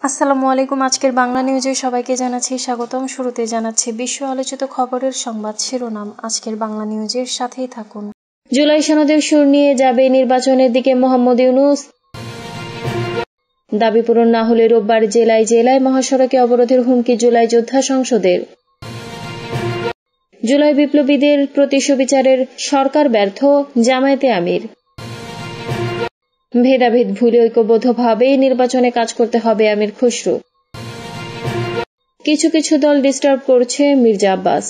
আসসালামু আলাইকুম। আজকের বাংলা নিউজে সবাইকে জানাচ্ছি স্বাগতম। শুরুতে জানাচ্ছি বিশ্ব আলোচিত খবরের সংবাদ শিরোনাম। আজকের বাংলা নিউজের সাথেই থাকুন। জুলাই সনদের সুর নিয়ে যাবে নির্বাচনের দিকে মোহাম্মদ ইউনূস। দাবি পূরণ না হলে রোববার জেলায় জেলায় মহাসড়কে অবরোধের হুমকি জুলাই যোদ্ধা সংসদের। জুলাই বিপ্লবীদের প্রতি সুবিচারের সরকার ব্যর্থ, জামায়াতে আমির। ভেদাভেদ ভুলে ঐক্যবদ্ধভাবেই নির্বাচনে কাজ করতে হবে, আমির খসরু। কিছু কিছু দল ডিস্টার্ব করছে, মির্জা আব্বাস।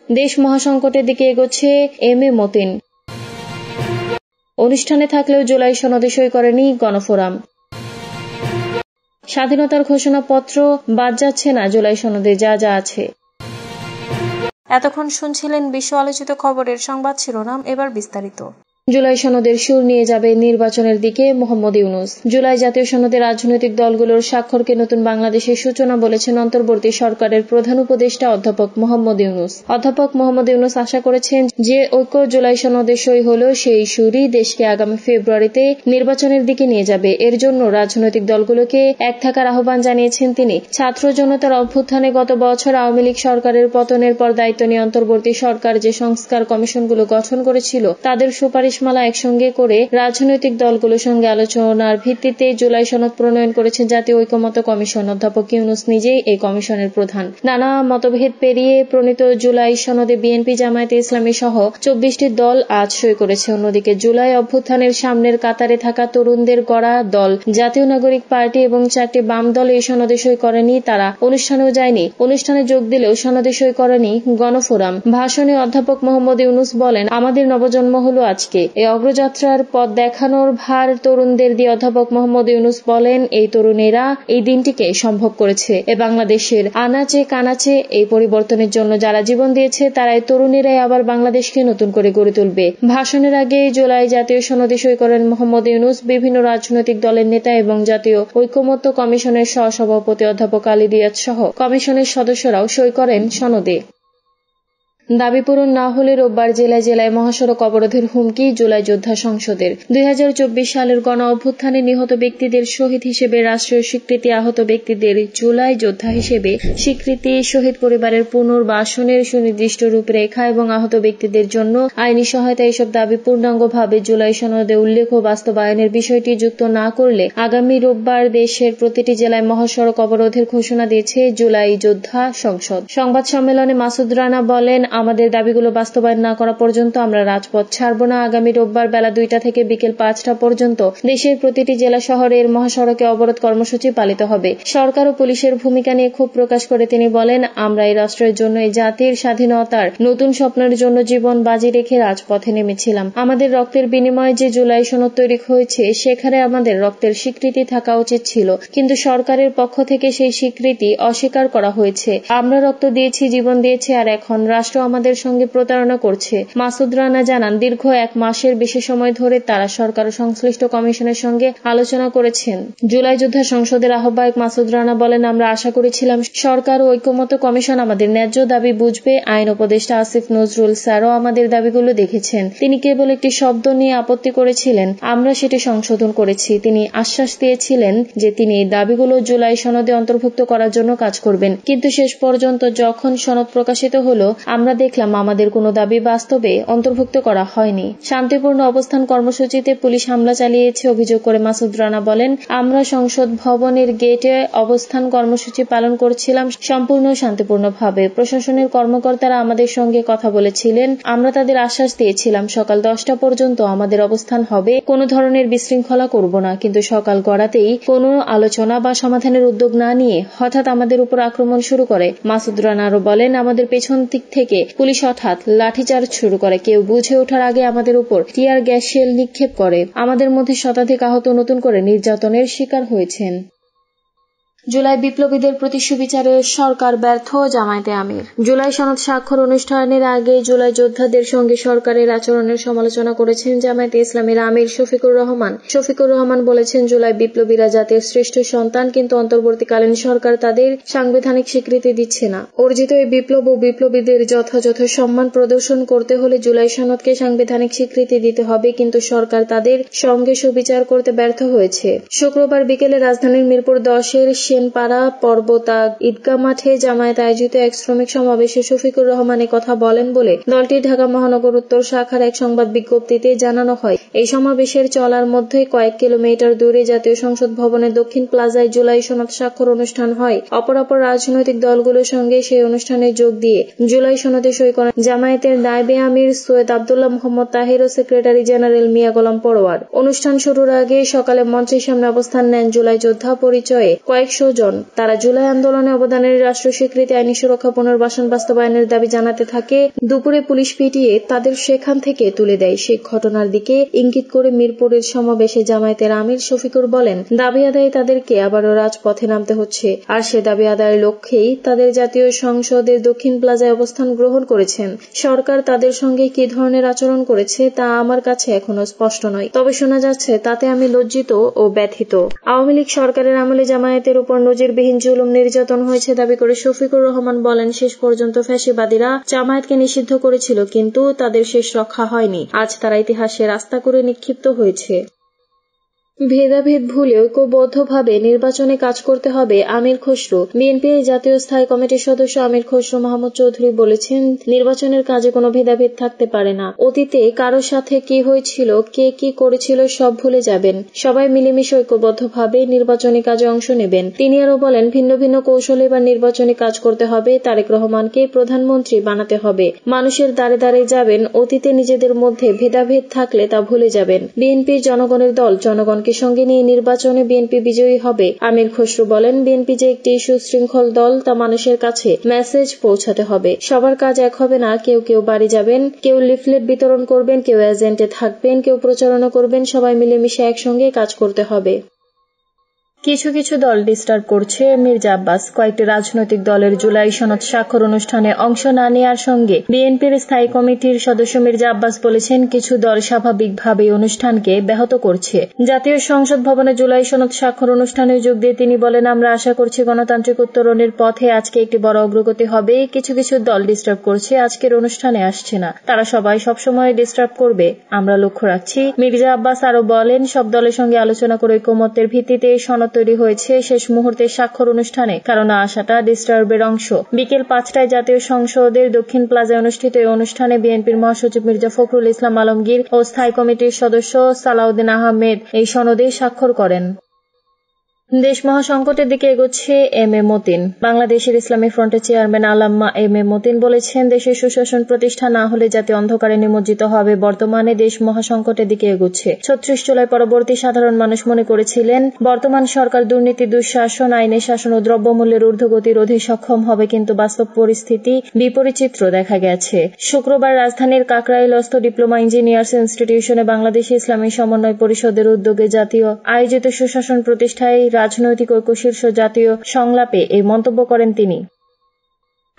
দেশ মহাসংকটের দিকে এগোচ্ছে, এম এ মতিন। অনুষ্ঠানে থাকলেও জুলাই সনদে সই করেনি গণফোরাম। স্বাধীনতার ঘোষণাপত্র বাদ যাচ্ছে না জুলাই সনদে যা যা আছে। এতক্ষণ শুনছিলেন বিশ্ব আলোচিত খবরের সংবাদ শিরোনাম, এবার বিস্তারিত। জুলাই সনদের সুর নিয়ে যাবে নির্বাচনের দিকে মোহাম্মদ ইউনূস। জুলাই জাতীয় সনদে রাজনৈতিক দলগুলোর স্বাক্ষরকে নতুন বাংলাদেশের সূচনা বলেছেন অন্তর্বর্তী সরকারের প্রধান উপদেষ্টা অধ্যাপক মোহাম্মদ ইউনূস। অধ্যাপক মোহাম্মদ ইউনূস আশা করেছেন যে ঐক্য জুলাই সনদে সই হল সেই সুরই দেশকে আগামী ফেব্রুয়ারিতে নির্বাচনের দিকে নিয়ে যাবে। এর জন্য রাজনৈতিক দলগুলোকে এক থাকার আহ্বান জানিয়েছেন তিনি। ছাত্র জনতার অভ্যুত্থানে গত বছর আওয়ামী লীগ সরকারের পতনের পর দায়িত্ব নিয়ে অন্তর্বর্তী সরকার যে সংস্কার কমিশনগুলো গঠন করেছিল তাদের সুপারিশ মালা একসঙ্গে করে রাজনৈতিক দলগুলোর সঙ্গে আলোচনার ভিত্তিতে জুলাই সনদ প্রণয়ন করেছেন জাতীয় ঐকমত্য কমিশন। অধ্যাপক ইউনূস নিজেই এই কমিশনের প্রধান। নানা মতভেদ পেরিয়ে প্রণীত জুলাই সনদে বিএনপি, জামায়াতে ইসলামী সহ ২৪টি দল আজ সই করেছে। অন্যদিকে জুলাই অভ্যুত্থানের সামনের কাতারে থাকা তরুণদের গড়া দল জাতীয় নাগরিক পার্টি এবং 4টি বাম দল এই সনদে সই করেনি। তারা অনুষ্ঠানেও যায়নি। অনুষ্ঠানে যোগ দিলেও সনদে সই করেনি গণফোরাম। ভাষণে অধ্যাপক মোহাম্মদ ইউনূস বলেন, আমাদের নবজন্ম হলো আজকে। এই অগ্রযাত্রার পথ দেখানোর ভার তরুণদের দিয়ে অধ্যাপক মোহাম্মদ ইউনূস বলেন, এই তরুণেরা এই দিনটিকে সম্ভব করেছে। এ বাংলাদেশের আনাচে কানাচে এই পরিবর্তনের জন্য যারা জীবন দিয়েছে তারাই তরুণেরাই আবার বাংলাদেশকে নতুন করে গড়ে তুলবে। ভাষণের আগে জুলাই জাতীয় সনদে সই করেন মোহাম্মদ ইউনূস। বিভিন্ন রাজনৈতিক দলের নেতা এবং জাতীয় ঐকমত্য কমিশনের সহসভাপতি অধ্যাপক আলী রিয়াদ সহ কমিশনের সদস্যরাও সই করেন সনদে। দাবি পূরণ না হলে রোববার জেলায় জেলায় মহাসড়ক অবরোধের হুমকি জুলাই যোদ্ধা সংসদের। ২০২৪ সালের গণ অভ্যুত্থানে নিহত ব্যক্তিদের শহীদ হিসেবে রাষ্ট্রীয় স্বীকৃতি, আহত ব্যক্তিদের জুলাই যোদ্ধা হিসেবে স্বীকৃতি, শহীদ পরিবারের পুনর্বাসনের সুনির্দিষ্ট রূপরেখা এবং আহত ব্যক্তিদের জন্য আইনি সহায়তা, এসব দাবি পূর্ণাঙ্গভাবে জুলাই সনদে উল্লেখ ও বাস্তবায়নের বিষয়টি যুক্ত না করলে আগামী রোববার দেশের প্রতিটি জেলায় মহাসড়ক অবরোধের ঘোষণা দিয়েছে জুলাই যোদ্ধা সংসদ। সংবাদ সম্মেলনে মাসুদ রানা বলেন, আমাদের দাবিগুলো বাস্তবায়ন না করা পর্যন্ত আমরা রাজপথ ছাড়ব না। আগামী রোববার বেলা 2টা থেকে বিকেল 5টা পর্যন্ত দেশের প্রতিটি জেলা শহরের মহাসড়কে অবরোধ কর্মসূচি পালিত হবে। সরকার ও পুলিশের ভূমিকা নিয়ে ক্ষোভ প্রকাশ করে তিনি বলেন, আমরা এই রাষ্ট্রের জন্য, এই জাতির স্বাধীনতার নতুন স্বপ্নের জন্য জীবন বাজি রেখে রাজপথে নেমেছিলাম। আমাদের রক্তের বিনিময়ে যে জুলাই সনদ তৈরি হয়েছে সেখানে আমাদের রক্তের স্বীকৃতি থাকা উচিত ছিল, কিন্তু সরকারের পক্ষ থেকে সেই স্বীকৃতি অস্বীকার করা হয়েছে। আমরা রক্ত দিয়েছি, জীবন দিয়েছি, আর এখন রাষ্ট্র আমাদের সঙ্গে প্রতারণা করছে। মাসুদ রানা জানান, দীর্ঘ 1 মাসের বেশি সময় ধরে তারা সরকার ও সংশ্লিষ্ট কমিশনের সঙ্গে আলোচনা করেছেন। জুলাই যোদ্ধা সংসদের আহ্বায়ক মাসুদ রানা বলেন, আমরা আশা করেছিলাম সরকার ও ঐকমত্য কমিশন আমাদের ন্যায্য দাবি বুঝবে। আইন উপদেষ্টা আসিফ নজরুল স্যারও আমাদের দাবিগুলো দেখেছেন। তিনি কেবল একটি শব্দ নিয়ে আপত্তি করেছিলেন, আমরা সেটি সংশোধন করেছি। তিনি আশ্বাস দিয়েছিলেন যে তিনি এই দাবিগুলো জুলাই সনদে অন্তর্ভুক্ত করার জন্য কাজ করবেন। কিন্তু শেষ পর্যন্ত যখন সনদ প্রকাশিত হলো আমরা দেখলাম আমাদের কোনো দাবি বাস্তবে অন্তর্ভুক্ত করা হয়নি। শান্তিপূর্ণ অবস্থান কর্মসূচিতে পুলিশ হামলা চালিয়েছে অভিযোগ করে মাসুদ রানা বলেন, আমরা সংসদ ভবনের গেটে অবস্থান কর্মসূচি পালন করছিলাম সম্পূর্ণ শান্তিপূর্ণভাবে। প্রশাসনের কর্মকর্তারা আমাদের সঙ্গে কথা বলেছিলেন। আমরা তাদের আশ্বাস দিয়েছিলাম সকাল 10টা পর্যন্ত আমাদের অবস্থান হবে, কোনো ধরনের বিশৃঙ্খলা করব না। কিন্তু সকাল গড়াতেই কোনো আলোচনা বা সমাধানের উদ্যোগ না নিয়ে হঠাৎ আমাদের উপর আক্রমণ শুরু করে। মাসুদ রানা আরো বলেন, আমাদের পেছন দিক থেকে পুলিশ হঠাৎ লাঠিচার্জ শুরু করে। কেউ বুঝে ওঠার আগে আমাদের উপর টিয়ার গ্যাস শেল নিক্ষেপ করে। আমাদের মধ্যে শতাধিক আহত নতুন করে নির্যাতনের শিকার হয়েছেন। জুলাই বিপ্লবীদের প্রতি সুবিচারে সরকার ব্যর্থ, জামায়াতে আমির। জুলাই সনদ স্বাক্ষর অনুষ্ঠানের আগে জুলাই যোদ্ধাদের সঙ্গে সরকারের আচরণের সমালোচনা করেছেন জামায়াতে ইসলামীর আমির শফিকুর রহমান। শফিকুর রহমান বলেছেন, জুলাই বিপ্লবীরা জাতির শ্রেষ্ঠ সন্তান, কিন্তু অন্তর্বর্তীকালীন সরকার তাদের সাংবিধানিক স্বীকৃতি দিচ্ছে না। অর্জিত এই বিপ্লব ও বিপ্লবীদের যথাযথ সম্মান প্রদর্শন করতে হলে জুলাই সনদকে সাংবিধানিক স্বীকৃতি দিতে হবে, কিন্তু সরকার তাদের সঙ্গে সুবিচার করতে ব্যর্থ হয়েছে। শুক্রবার বিকেলে রাজধানীর মিরপুর 10-এর সেনপাড়া পর্বতা ঈদগাহ মাঠে জামায়াত আয়োজিত এক শ্রমিক সমাবেশে শফিকুর রহমান কথা বলেন বলে দলটির ঢাকা মহানগর উত্তর শাখার এক সংবাদ বিজ্ঞপ্তিতে জানানো হয়। এই সমাবেশের চলার মধ্যে কয়েক কিলোমিটার দূরে জাতীয় সংসদ ভবনের দক্ষিণ প্লাজায় জুলাই সনদ স্বাক্ষর অনুষ্ঠান হয়। অপরাপর রাজনৈতিক দলগুলোর সঙ্গে সেই অনুষ্ঠানে যোগ দিয়ে জুলাই সনদে সই করেন জামায়াতের নায়েবে আমির সৈয়দ আব্দুল্লাহ মোহাম্মদ তাহের ও সেক্রেটারি জেনারেল মিয়া গোলাম পরোয়ার। অনুষ্ঠান শুরুর আগে সকালে মঞ্চের সামনে অবস্থান নেন জুলাই যোদ্ধা পরিচয়ে কয়েকশো জন। তারা জুলাই আন্দোলনে অবদানের রাষ্ট্র স্বীকৃতি, আইনি সুরক্ষা, পুনর্বাসন বাস্তবায়নের দাবি জানাতে থাকে। দুপুরে পুলিশ পিটিয়ে তাদের সেখান থেকে তুলে দেয়। সেই ঘটনার দিকে ইঙ্গিত করে মিরপুরের সমাবেশে জামায়াতের আমির শফিকুর বলেন, দাবি আদায়ে তাদেরকে আবারও রাজপথে নামতে হচ্ছে, আর সে দাবি আদায়ের লক্ষ্যেই তাদের জাতীয় সংসদের দক্ষিণ প্লাজায় অবস্থান গ্রহণ করেছেন। সরকার তাদের সঙ্গে কি ধরনের আচরণ করেছে তা আমার কাছে এখনো স্পষ্ট নয়, তবে শোনা যাচ্ছে তাতে আমি লজ্জিত ও ব্যথিত। আওয়ামী লীগ সরকারের আমলে জামায়াতের উপর নজিরবিহীন জুলুম নির্যাতন হয়েছে দাবি করে শফিকুর রহমান বলেন, শেষ পর্যন্ত ফ্যাসিবাদীরা জামায়াতকে নিষিদ্ধ করেছিল, কিন্তু তাদের শেষ রক্ষা হয়নি। আজ তারা ইতিহাসে রাস্তা করে নিক্ষিপ্ত হয়েছে। ভেদাভেদ ভুলে ঐক্যবদ্ধভাবে নির্বাচনে কাজ করতে হবে, আমির খসরু। বিএনপির জাতীয় স্থায়ী কমিটির সদস্য আমির খসরু মাহমুদ চৌধুরী বলেছেন, নির্বাচনের কাজে কোনো ভেদাভেদ থাকতে পারে না। অতীতে কারোর সাথে কি হয়েছিল, কে কি করেছিল সব ভুলে যাবেন। সবাই মিলেমিশে ঐক্যবদ্ধভাবে নির্বাচনী কাজে অংশ নেবেন। তিনি আরও বলেন, ভিন্ন ভিন্ন কৌশলে এবার নির্বাচনী কাজ করতে হবে। তারেক রহমানকে প্রধানমন্ত্রী বানাতে হবে। মানুষের দ্বারে দ্বারে যাবেন। অতীতে নিজেদের মধ্যে ভেদাভেদ থাকলে তা ভুলে যাবেন। বিএনপির জনগণের দল, জনগণকে সঙ্গে নিয়ে নির্বাচনে বিএনপি বিজয়ী হবে। আমির খসরু বলেন, বিএনপি যে একটি সুশৃঙ্খল দল তা মানুষের কাছে মেসেজ পৌঁছাতে হবে। সবার কাজ এক হবে না। কেউ কেউ বাড়ি যাবেন, কেউ লিফলেট বিতরণ করবেন, কেউ এজেন্টে থাকবেন, কেউ প্রচারণা করবেন। সবাই মিলেমিশে একসঙ্গে কাজ করতে হবে। কিছু কিছু দল ডিস্টার্ব করছে, মির্জা আব্বাস। কয়েকটি রাজনৈতিক দলের জুলাই সনদ স্বাক্ষর অনুষ্ঠানে অংশ না নেওয়ার সঙ্গে বিএনপির স্থায়ী কমিটির সদস্য মির্জা আব্বাস বলেছেন, কিছু দল স্বাভাবিকভাবে অনুষ্ঠানকে ব্যাহত করছে। জাতীয় সংসদ ভবনে জুলাই সনদ স্বাক্ষর অনুষ্ঠানে যোগ দিয়ে তিনি বলেন, আমরা আশা করছি গণতান্ত্রিক উত্তরণের পথে আজকে একটি বড় অগ্রগতি হবে। কিছু কিছু দল ডিস্টার্ব করছে, আজকের অনুষ্ঠানে আসছে না। তারা সবাই সবসময় ডিস্টার্ব করবে, আমরা লক্ষ্য রাখছি। মির্জা আব্বাস আরও বলেন, সব দলের সঙ্গে আলোচনা করে ঐকমত্যের ভিত্তিতে সনদ তৈরি হয়েছে। শেষ মুহূর্তে স্বাক্ষর অনুষ্ঠানে কারো না আসাটা ডিস্টার্বের অংশ। বিকেল 5টায় জাতীয় সংসদের দক্ষিণ প্লাজায় অনুষ্ঠিত এই অনুষ্ঠানে বিএনপির মহাসচিব মির্জা ফখরুল ইসলাম আলমগীর ও স্থায়ী কমিটির সদস্য সালাউদ্দিন আহমেদ এই সনদে স্বাক্ষর করেন। দেশ মহাসংকটের দিকে এগোচ্ছে এম এ মতিন। বাংলাদেশের ইসলামী ফ্রন্টের chairman Allama M A Matin বলেছেন, দেশের সুশাসন প্রতিষ্ঠা না হলে জাতি অন্ধকারে নিমজ্জিত হবে। বর্তমানে দেশ মহাসংকটের দিকে এগোচ্ছে। 36 জুলাই পরবর্তী সাধারণ মানুষ মনে করেছিলেন বর্তমান সরকার দুর্নীতি, দুঃশাসন, আইনের শাসন ও দ্রব্যমূল্যের ঊর্ধ্বগতি রোধে সক্ষম হবে, কিন্তু বাস্তব পরিস্থিতি বিপরীত চিত্র দেখা গেছে। শুক্রবার রাজধানীর কাকরাইলস্থ ডিপ্লোমা ইঞ্জিনিয়ার্স ইনস্টিটিউশনে বাংলাদেশ ইসলামী সমন্বয় পরিষদের উদ্যোগে জাতীয় আয়োজিত সুশাসন প্রতিষ্ঠায় রাজনৈতিক ঐক্য শীর্ষ জাতীয় সংলাপে এই মন্তব্য করেন তিনি।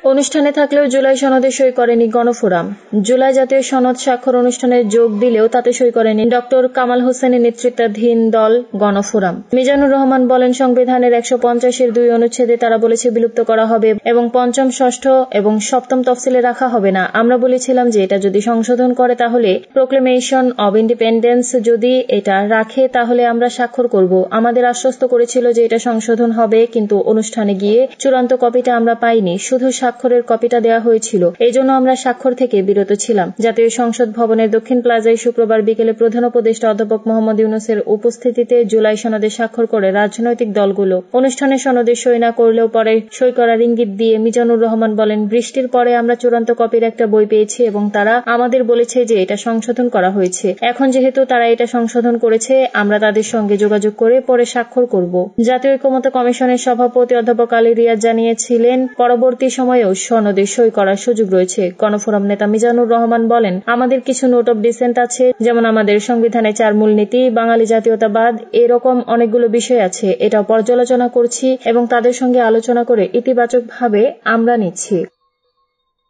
অনুষ্ঠানে থাকলেও জুলাই সনদে সই করেনি গণফোরাম। জুলাই জাতীয় সনদ স্বাক্ষর অনুষ্ঠানে যোগ দিলেও তাতে সই করেনি ডক্টর কামাল হোসেনের নেতৃত্বাধীন দল গণফোরাম। মিজানুর রহমান বলেন, সংবিধানের 150-এর 2 অনুচ্ছেদে তারা বলেছে বিলুপ্ত করা হবে এবং 5ম, 6ষ্ঠ এবং 7ম তফসিলে রাখা হবে না। আমরা বলেছিলাম যে এটা যদি সংশোধন করে তাহলে প্রোক্লেমেশন অব ইন্ডিপেন্ডেন্স যদি এটা রাখে তাহলে আমরা স্বাক্ষর করব। আমাদের আশ্বস্ত করেছিল যে এটা সংশোধন হবে, কিন্তু অনুষ্ঠানে গিয়ে চূড়ান্ত কপিটা আমরা পাইনি, শুধু স্বাক্ষরের কপিটা দেওয়া হয়েছিল। এই জন্য আমরা স্বাক্ষর থেকে বিরত ছিলাম। জাতীয় সংসদ ভবনের দক্ষিণ প্লাজায় শুক্রবার বিকেলে প্রধান উপদেষ্টা অধ্যাপক মোহাম্মদ ইউনূসের উপস্থিতিতে জুলাই সনদে স্বাক্ষর করে রাজনৈতিক দলগুলো। অনুষ্ঠানে সনদে সই না করলেও পরে সই করার ইঙ্গিত দিয়ে মিজানুর রহমান বলেন, বৃষ্টির পরে আমরা চূড়ান্ত কপির একটা বই পেয়েছি এবং তারা আমাদের বলেছে যে এটা সংশোধন করা হয়েছে। এখন যেহেতু তারা এটা সংশোধন করেছে, আমরা তাদের সঙ্গে যোগাযোগ করে পরে স্বাক্ষর করব। জাতীয় ঐকমত্য কমিশনের সভাপতি অধ্যাপক আলী রিয়াজ জানিয়েছিলেন, পরবর্তী সময় সময়েও সনদে সই করার সুযোগ রয়েছে। গণফোরাম নেতা মিজানুর রহমান বলেন, আমাদের কিছু নোট অব ডিসেন্ট আছে, যেমন আমাদের সংবিধানে 4 মূলনীতি, বাঙালি জাতীয়তাবাদ, এরকম অনেকগুলো বিষয় আছে। এটা পর্যালোচনা করছি এবং তাদের সঙ্গে আলোচনা করে ইতিবাচকভাবে আমরা নিচ্ছি।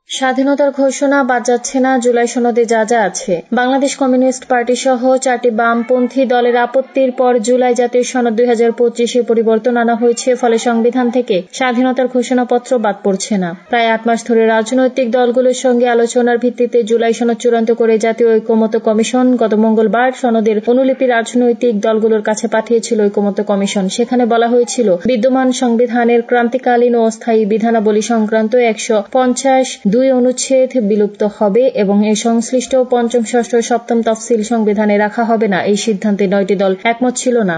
স্বাধীনতার ঘোষণা বাদ যাচ্ছে না জুলাই সনদে যা যা আছে। বাংলাদেশ কমিউনিস্ট পার্টি সহ 4টি বামপন্থী দলের আপত্তির পর জুলাই জাতীয় সনদ 2025-এ পরিবর্তন আনা হয়েছে। ফলে সংবিধান থেকে স্বাধীনতার ঘোষণাপত্র বাদ পড়ছে না। প্রায় 8 মাস ধরে রাজনৈতিক দলগুলোর সঙ্গে আলোচনার ভিত্তিতে জুলাই সনদ চূড়ান্ত করে জাতীয় ঐকমত্য কমিশন গত মঙ্গলবার সনদের অনুলিপি রাজনৈতিক দলগুলোর কাছে পাঠিয়েছিল ঐকমত্য কমিশন। সেখানে বলা হয়েছিল, বিদ্যমান সংবিধানের ক্রান্তিকালীন ও অস্থায়ী বিধানাবলী সংক্রান্ত 150(2) অনুচ্ছেদ বিলুপ্ত হবে এবং এর সংশ্লিষ্ট 5ম, 6ষ্ঠ, 7ম তফসিল সংবিধানে রাখা হবে না। এই সিদ্ধান্তে 9টি দল একমত ছিল না।